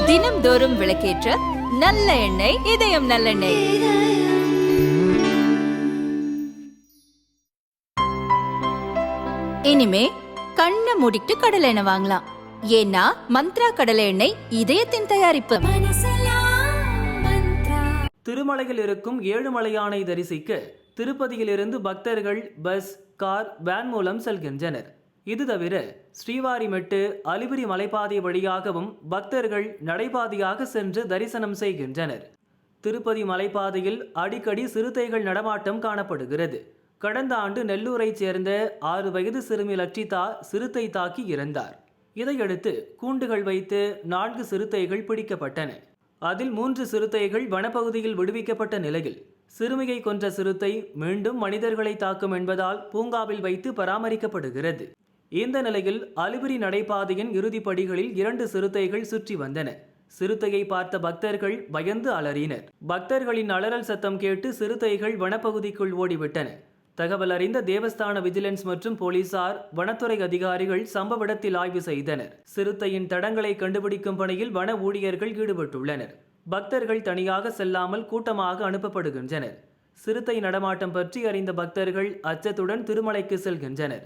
தினம்தோறும் விளக்கேற்ற நல்ல எண்ணெய் இதயம் நல்லெண்ணெய். இனிமே கண்ணை மூடிட்டு கடலை எண்ணெய் வாங்கலாம். ஏன்னா மந்த்ரா கடலை எண்ணெய் இதயத்தின் தயாரிப்பு. திருமலையில் இருக்கும் ஏழுமலையானை தரிசிக்க திருப்பதியிலிருந்து பக்தர்கள் பஸ், கார், வேன் மூலம் செல்கின்றனர். இது தவிர ஸ்ரீவாரிமெட்டு, அலிபிரி மலைப்பாதை வழியாகவும் பக்தர்கள் நடைபாதையாக சென்று தரிசனம் செய்கின்றனர். திருப்பதி மலைப்பாதையில் அடிக்கடி சிறுத்தைகள் நடமாட்டம் காணப்படுகிறது. கடந்த ஆண்டு நெல்லூரைச் சேர்ந்த 6 வயது சிறுமி லட்சிதா சிறுத்தை தாக்கி இறந்தார். இதையடுத்து கூண்டுகள் வைத்து 4 சிறுத்தைகள் பிடிக்கப்பட்டன. அதில் 3 சிறுத்தைகள் வனப்பகுதியில் விடுவிக்கப்பட்ட நிலையில் சிறுமியை கொன்ற சிறுத்தை மீண்டும் மனிதர்களை தாக்கும் என்பதால் பூங்காவில் வைத்து பராமரிக்கப்படுகிறது. இந்த நிலையில் அலிபிரி நடைபாதையின் இறுதிப்படிகளில் 2 சிறுத்தைகள் சுற்றி வந்தன. சிறுத்தையை பார்த்த பக்தர்கள் பயந்து அலறினர். பக்தர்களின் அலறல் சத்தம் கேட்டு சிறுத்தைகள் வனப்பகுதிக்குள் ஓடிவிட்டன. தகவல் அறிந்த தேவஸ்தான விஜிலன்ஸ் மற்றும் போலீசார், வனத்துறை அதிகாரிகள் சம்பவ இடத்தில் ஆய்வு செய்தனர். சிறுத்தையின் தடங்களை கண்டுபிடிக்கும் பணியில் வன ஊழியர்கள் ஈடுபட்டுள்ளனர். பக்தர்கள் தனியாக செல்லாமல் கூட்டமாக அனுப்பப்படுகின்றனர். சிறுத்தை நடமாட்டம் பற்றி அறிந்த பக்தர்கள் அச்சத்துடன் திருமலைக்கு செல்கின்றனர்.